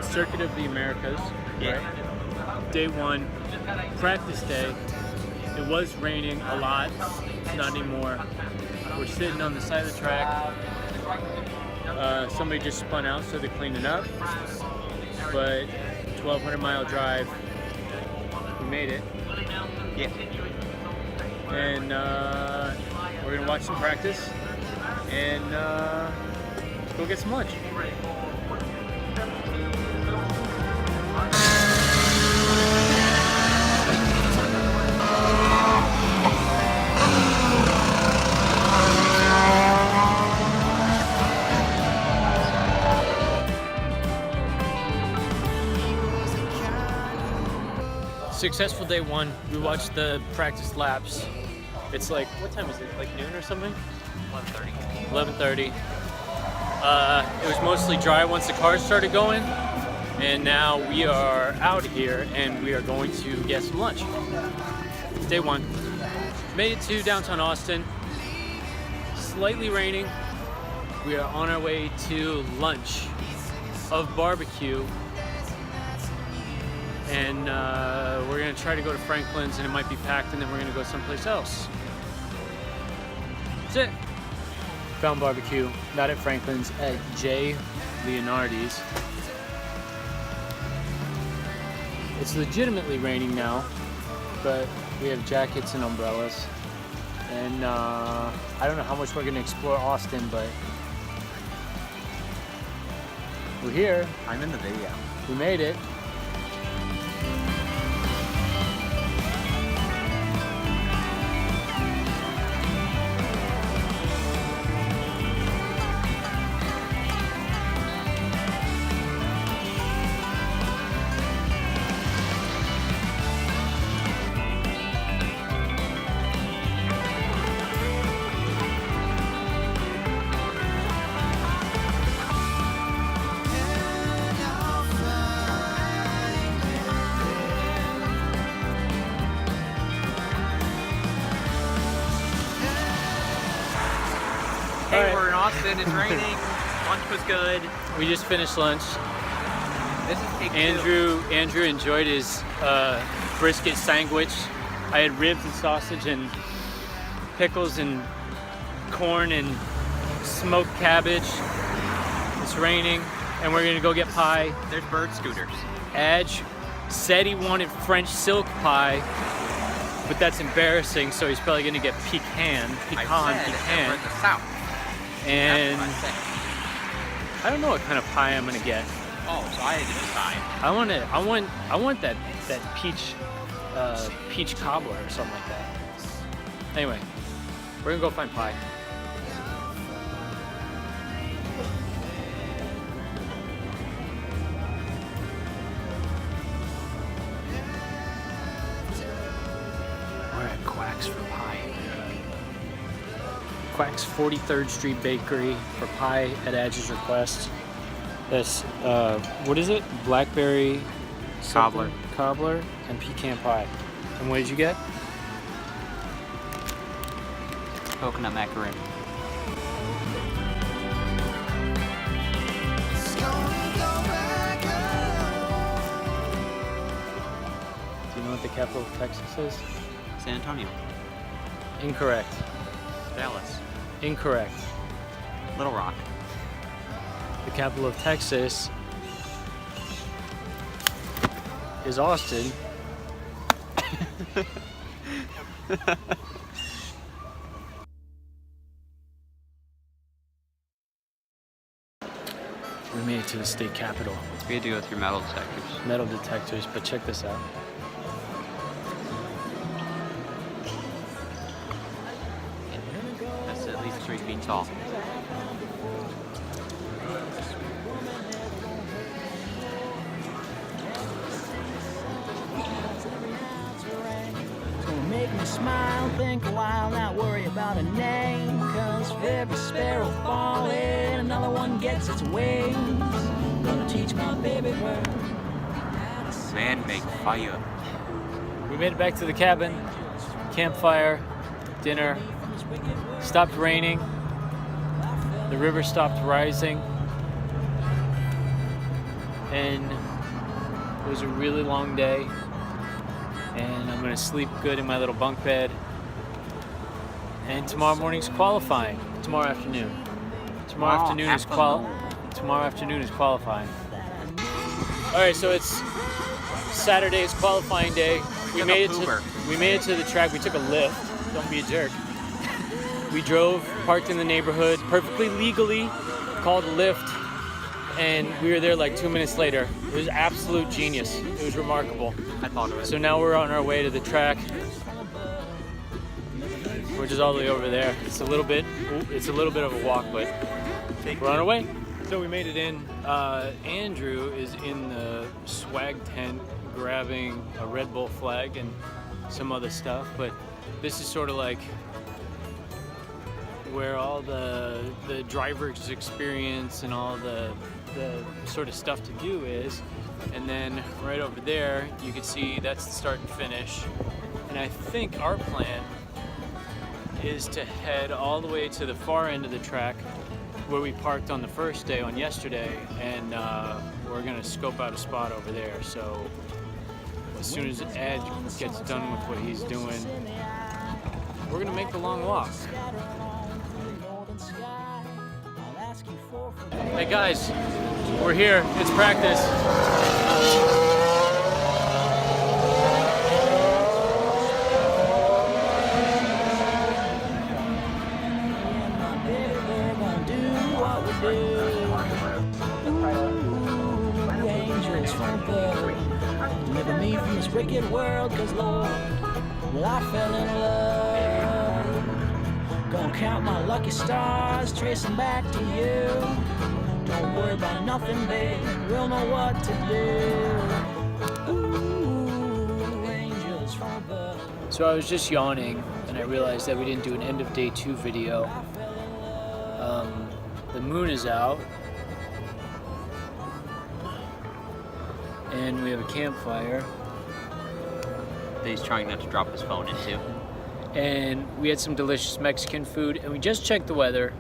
Circuit of the Americas, right? Day one, practice day. It was raining a lot, not anymore. We're sitting on the side of the track. Somebody just spun out, so they cleaned it up. But 1,200-mile drive, we made it. Yeah. And we're gonna watch some practice and go get some lunch. Successful day one. We watched the practice laps. It's like, what time is it? Like noon or something? 11:30. 11:30. It was mostly dry once the cars started going, and now we are out here and we are going to get some lunch. It's day one. Made it to downtown Austin. Slightly raining. We are on our way to lunch of barbecue. And we're gonna try to go to Franklin's, and it might be packed, and then we're gonna go someplace else. That's it. Found barbecue, not at Franklin's, at J. Leonardi's. It's legitimately raining now, but we have jackets and umbrellas. And I don't know how much we're gonna explore Austin, but we're here. I'm in the video. We made it. Hey, Alright. we're in Austin. It's raining. Lunch was good. We just finished lunch. This is take two. Andrew enjoyed his brisket sandwich. I had ribs and sausage and pickles and corn and smoked cabbage. It's raining, and we're gonna go get pie. There's bird scooters. Aaj said he wanted French silk pie, but that's embarrassing, so he's probably gonna get pecan. I said we're in the South. And That's what I said. I don't know what kind of pie I'm gonna get. Oh, so I had to decide. I want that peach cobbler or something like that. Anyway, we're gonna go find pie. We're at Quack's for pie. Quack's 43rd Street Bakery for pie at Aaj's request. That's, what is it? Blackberry Cobbler. Cobbler and pecan pie. And what did you get? Coconut macaroon. Do you know what the capital of Texas is? San Antonio. Incorrect. Dallas. Incorrect. Little Rock. The capital of Texas is Austin. We made it to the state capitol. We had to go through metal detectors. Metal detectors, but check this out. That's at least 3 feet tall. Make me smile, think a while, not worry about a name. Cause for every sparrow falling, another one gets its wings. Gonna teach my baby bird. Man, make fire. We made it back to the cabin. Campfire, dinner. Stopped raining. The river stopped rising. and it was a really long day, and I'm gonna sleep good in my little bunk bed. And tomorrow morning's qualifying. Tomorrow afternoon. Tomorrow afternoon is qualifying. All right, so it's Saturday's qualifying day. We made it to the track. We took a lift. Don't be a jerk. We drove, parked in the neighborhood, perfectly legally, called a lift, and we were there like 2 minutes later. It was absolute genius. It was remarkable. I thought of it. So now we're on our way to the track. We're just all the way over there. It's a little bit of a walk, but we're on our way. So we made it in. Andrew is in the swag tent grabbing a Red Bull flag and some other stuff, but this is sort of like where all the driver's experience and all the sort of stuff to do is. And then right over there, you can see that's the start and finish. And I think our plan is to head all the way to the far end of the track where we parked on the first day on yesterday, and we're gonna scope out a spot over there. So as soon as Ed gets done with what he's doing, we're gonna make the long walk. Hey guys, we're here, it's practice. Angels from above, deliver me from this wicked world, 'cause Lord, well, I fell in love. Gonna count my lucky stars, tracing back to you. Don't worry about nothing, babe, we'll know what to do. Ooh, angels from above. So I was just yawning, and I realized that we didn't do an end of day 2 video. The moon is out, and we have a campfire, That he's trying not to drop his phone into. and we had some delicious Mexican food, and we just checked the weather,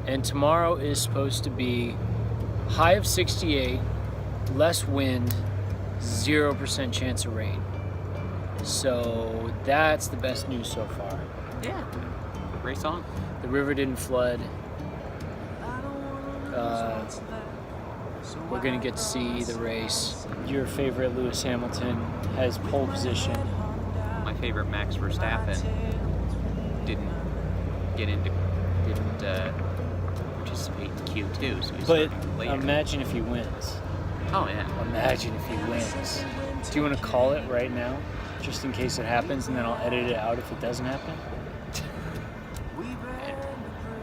and tomorrow is supposed to be high of 68, less wind, 0% chance of rain. So that's the best news so far. Yeah. Race on. The river didn't flood. We're gonna get to see the race. Your favorite Lewis Hamilton has pole position. My favorite Max Verstappen didn't participate in Q2, so he's But starting later. imagine if he wins. Oh yeah. Imagine if he wins. Do you want to call it right now, just in case it happens, and then I'll edit it out if it doesn't happen?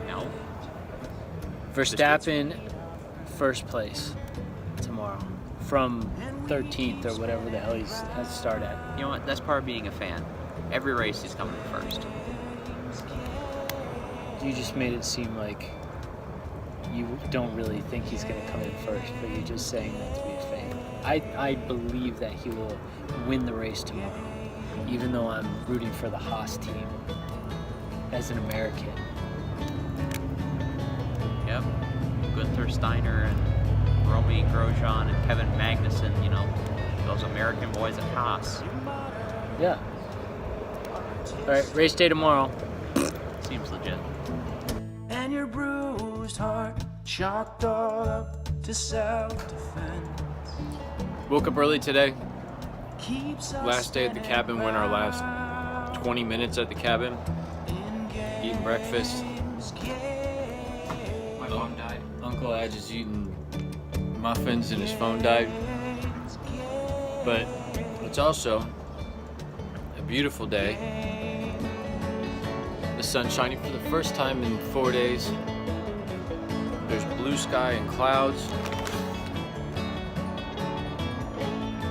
No. Verstappen, first place tomorrow, from 13th or whatever the hell he has to start at. You know what? That's part of being a fan. Every race he's coming first. You just made it seem like you don't really think he's going to come in first, but you're just saying that to be a fan. I believe that he will win the race tomorrow, even though I'm rooting for the Haas team as an American. Yep. Gunther Steiner and Romain Grosjean and Kevin Magnussen, you know, those American boys at Haas. Yeah. All right, race day tomorrow. Seems legit. And your bruised heart chalked all up to self-defense. Woke up early today. Keeps us Last day at the cabin, went our last 20 minutes at the cabin, eating breakfast. My phone died. Uncle Aaj is eating muffins and his phone died. But it's also a beautiful day. The sun's shining for the first time in 4 days. There's blue sky and clouds.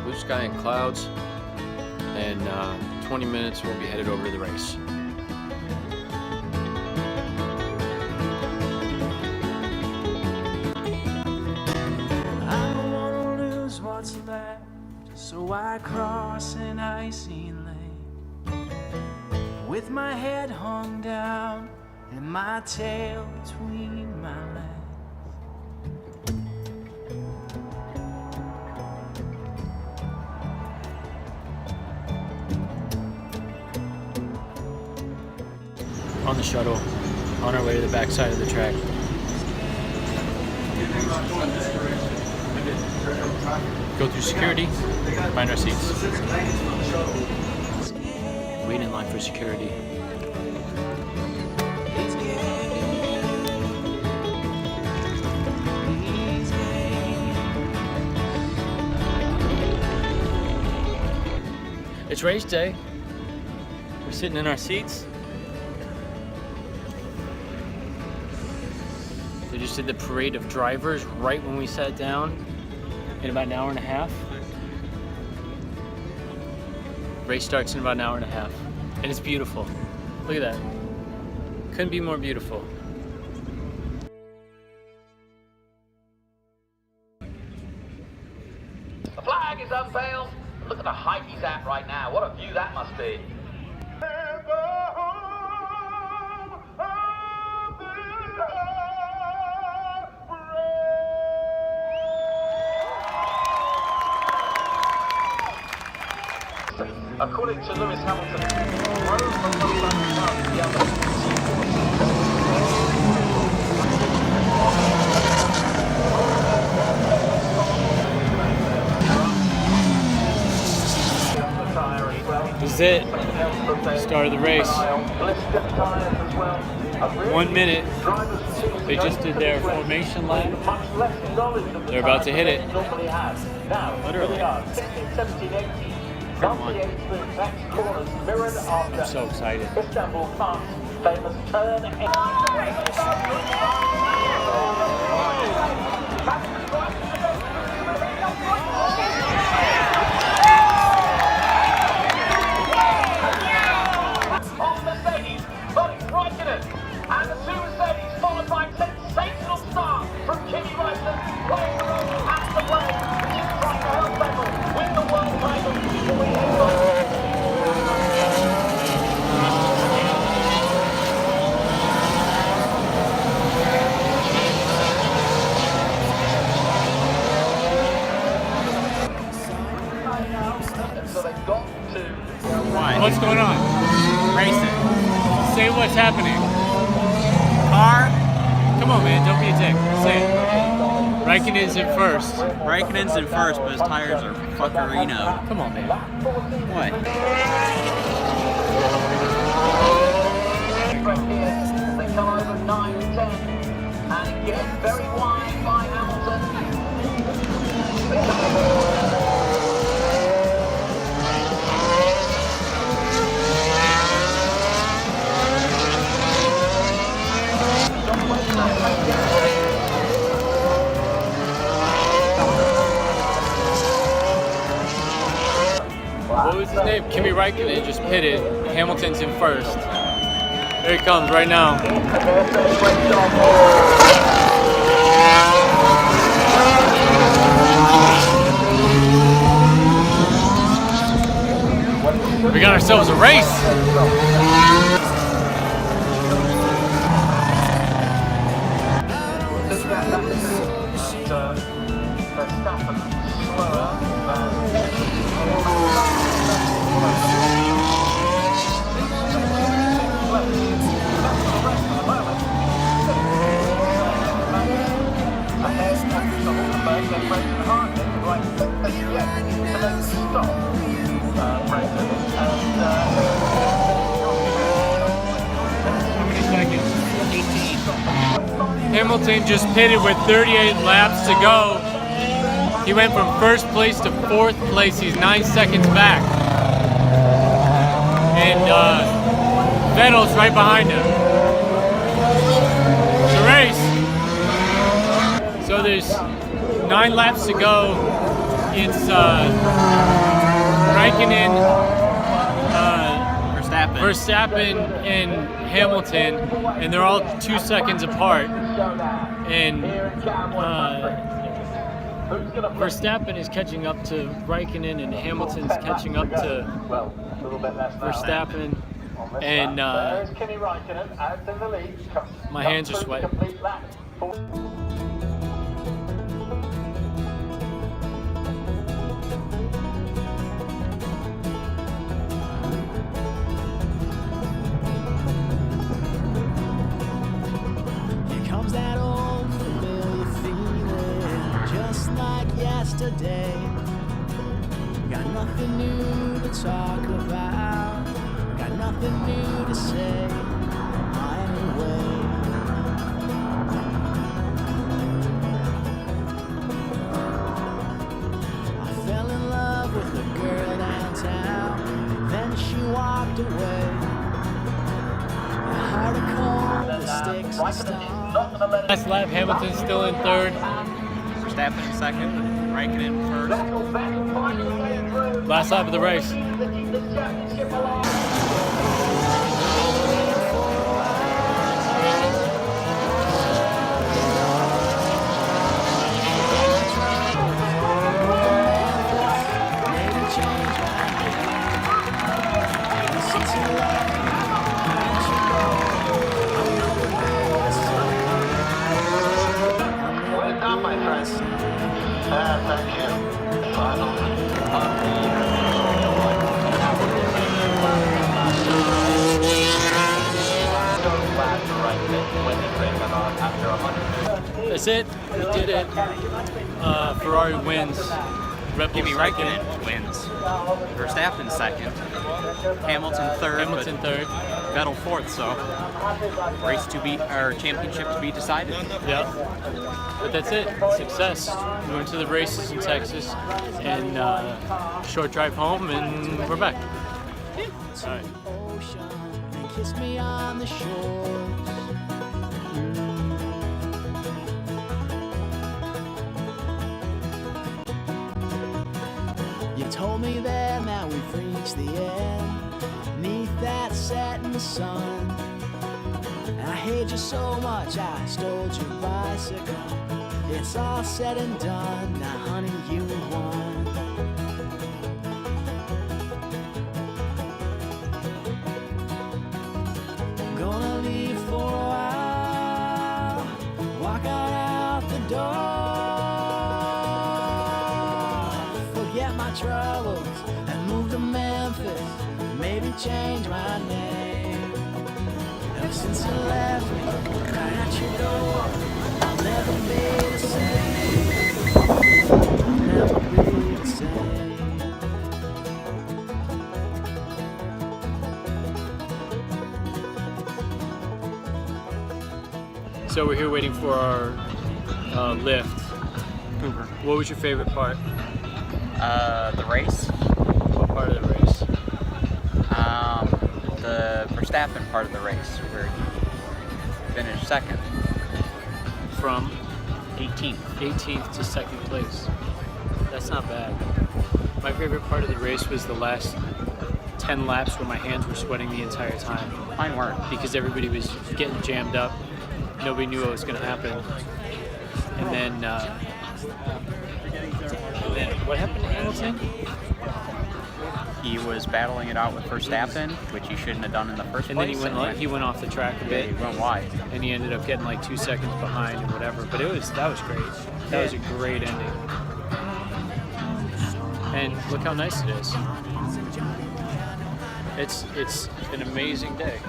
Blue sky and clouds. And 20 minutes we'll be headed over to the race. I don't wanna lose what's left, so I cross an icy lane with my head hung down and my tail between my legs. on the shuttle on our way to the backside of the track. Go through security, find our seats. Wait in line for security. It's race day. We're sitting in our seats. They just did the parade of drivers right when we sat down in about an hour and a half. Race starts in about an hour and a half. And it's beautiful. Look at that. Couldn't be more beautiful. The flag is unveiled. Look at the height he's at right now. What a view that must be. According to Lewis This is it. Start of the race. 1 minute. They just did their formation lap. They're about to hit it. Literally. Come on. I'm so excited. And the two Mercedes, followed by a sensational start from Kimi Raikkonen, playing the role at the play, which is trying to help Vettel win the world title before he heads on. And so they got to... What's going on? Racing. Say what's happening. Car. Come on, man. Don't be a dick. Say it. Raikkonen's in first. Raikkonen's in first, but his tires are fuckerino. Come on, man. What? They come over 9 10. And again, very wide by Hamilton. What was his name? Kimi Raikkonen just pitted. Hamilton's in first. Here he comes right now. We got ourselves a race. Hamilton just pitted with 38 laps to go. He went from first place to fourth place. He's 9 seconds back. And Vettel's right behind him. It's a race. So there's 9 laps to go. It's Raikkonen, Verstappen, and Hamilton, and they're all 2 seconds apart. And Verstappen is catching up to Raikkonen, and Hamilton's catching up to Verstappen. And my hands are sweating. day. Got nothing new to talk about. Got nothing new to say. Anyway. I fell in love with a girl downtown. Then she walked away. Hard to call the sticks and stones. Last lap, Hamilton's still in third. Verstappen in second, Raikkonen first. Last lap of the race. Well done, my friends. Thank you. That's it. We did it. Ferrari wins. Red Bull Kimi second. Raikkonen wins. Verstappen second. Hamilton third. Hamilton but third. Vettel fourth. So race to be or championship to be decided. Yeah. But that's it. Success. We went to the races in Texas and short drive home, and we're back. All right. Ocean and kiss me on the shores. You told me then that we've reached the end, neath that setting sun. I hate you so much, I stole your bicycle. It's all said and done, now honey, you won. Gonna leave for a while, walk out the door, forget my troubles and move to Memphis, maybe change my name. Ever since you left me, right at your door, I'll never be the same, never be the same. So we're here waiting for our lift. Cooper. What was your favorite part? The race. What part of the race? The Verstappen part of the race where he finished second. From 18th. 18th to second place. That's not bad. My favorite part of the race was the last 10 laps where my hands were sweating the entire time Mine weren't. because everybody was getting jammed up. Nobody knew what was going to happen. And then what happened to Hamilton? He was battling it out with Verstappen, which he shouldn't have done in the first And then place. he went off the track a Yeah, bit. he went wide. And he ended up getting like 2 seconds behind or whatever. But that was great. That was a great ending. And look how nice it is. It's an amazing day.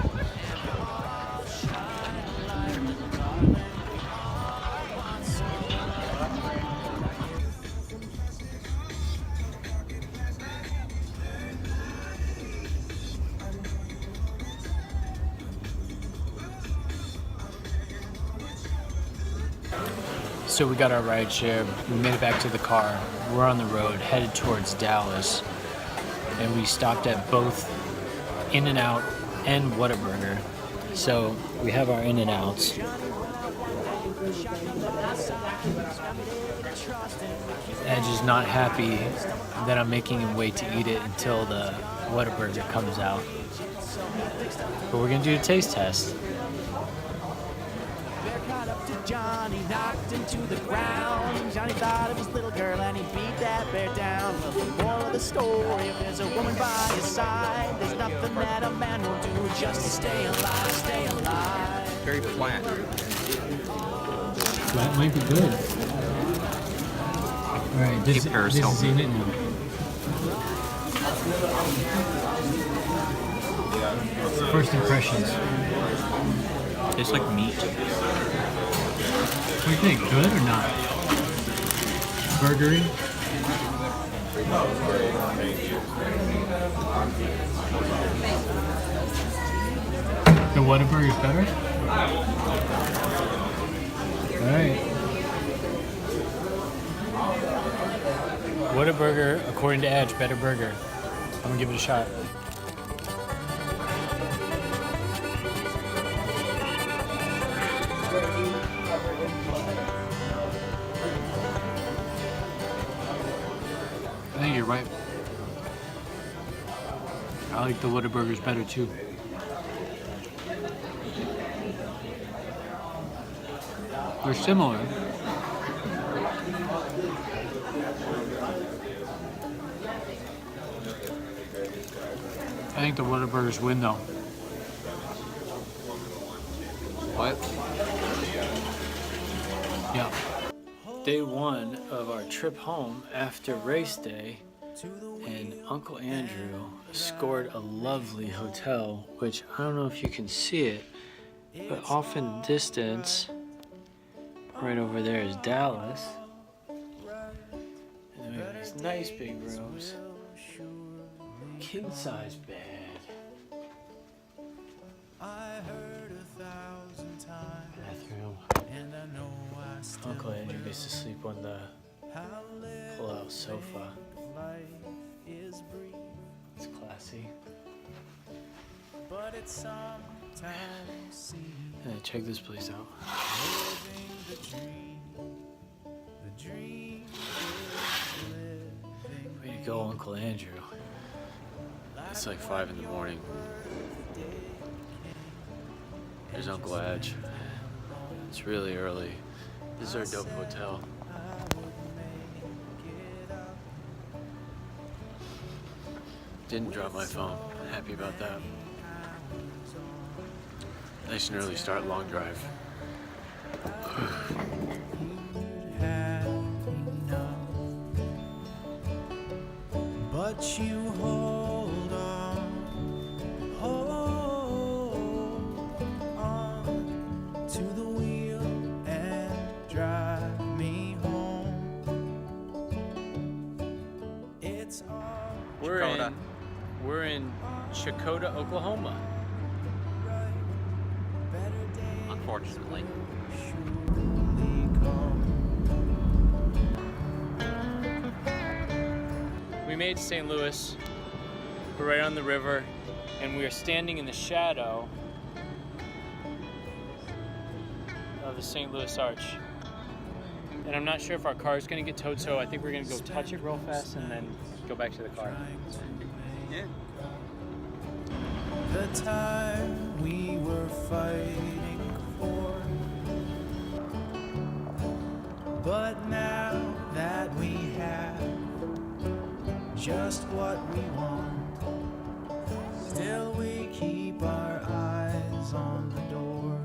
So we got our ride share, we made it back to the car, we're on the road, headed towards Dallas, and we stopped at both In-N-Out and Whataburger. So we have our In-N-Outs. Edge is not happy that I'm making him wait to eat it until the Whataburger comes out. But we're gonna do a taste test. Johnny knocked into the ground. Johnny thought of his little girl and he beat that bear down. Well, the moral of the story, if there's a woman by his side, there's nothing that a man will do just to stay alive, stay alive. Very flat. That might be good. Alright, this Keep yours is healthy. in it now. First impressions. Tastes like meat. What do you think? Good or not? Burgery? The Whataburger is better? Alright. Whataburger, according to Aaaaj, better burger. I'm gonna give it a shot. I think you're right. I like the Whataburgers better too. They're similar. I think the Whataburgers win though. What? Yeah. Day one of our trip home after race day, and Uncle Andrew scored a lovely hotel, which I don't know if you can see it, but off in the distance, right over there is Dallas. And then we have these nice big rooms. King size bed. Bathroom. Uncle Andrew gets to sleep on the pull-out sofa. It's classy. Hey, check this place out. Way to go, Uncle Andrew. It's like 5 in the morning. There's Uncle Aaaaj. It's really early. This is our dope hotel. Didn't drop my phone. Happy about that. Nice and early start, long drive. But you hold on to the wheel and drive me home. It's all We're in Chakota, Oklahoma. Unfortunately. We made St. Louis. We're right on the river, and we are standing in the shadow of the St. Louis Arch. And I'm not sure if our car is going to get towed, so I think we're going to go touch it real fast and then go back to the car. Yeah. The time we were fighting for, but now that we have just what we want, still we keep our eyes on the door.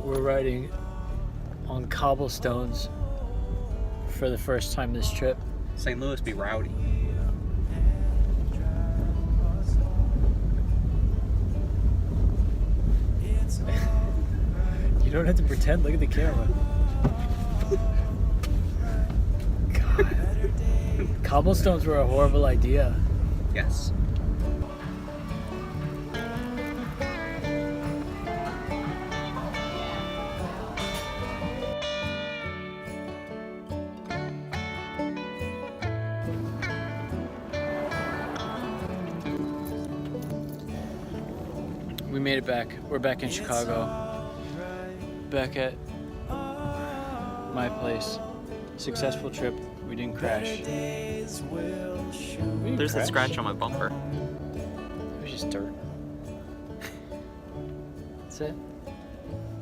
We're riding on cobblestones for the first time this trip. St. Louis be rowdy. You don't have to pretend, look at the camera. God. Cobblestones were a horrible idea. Yes. We made it back. We're back in Chicago. Back at my place. Successful trip. We didn't crash. There's a scratch on my bumper. It was just dirt. That's it.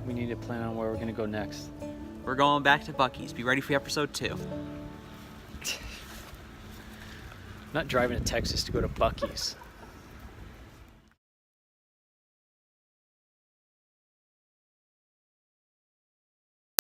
We need to plan on where we're gonna go next. We're going back to Buc-ee's. Be ready for episode 2. Not driving to Texas to go to Buc-ee's.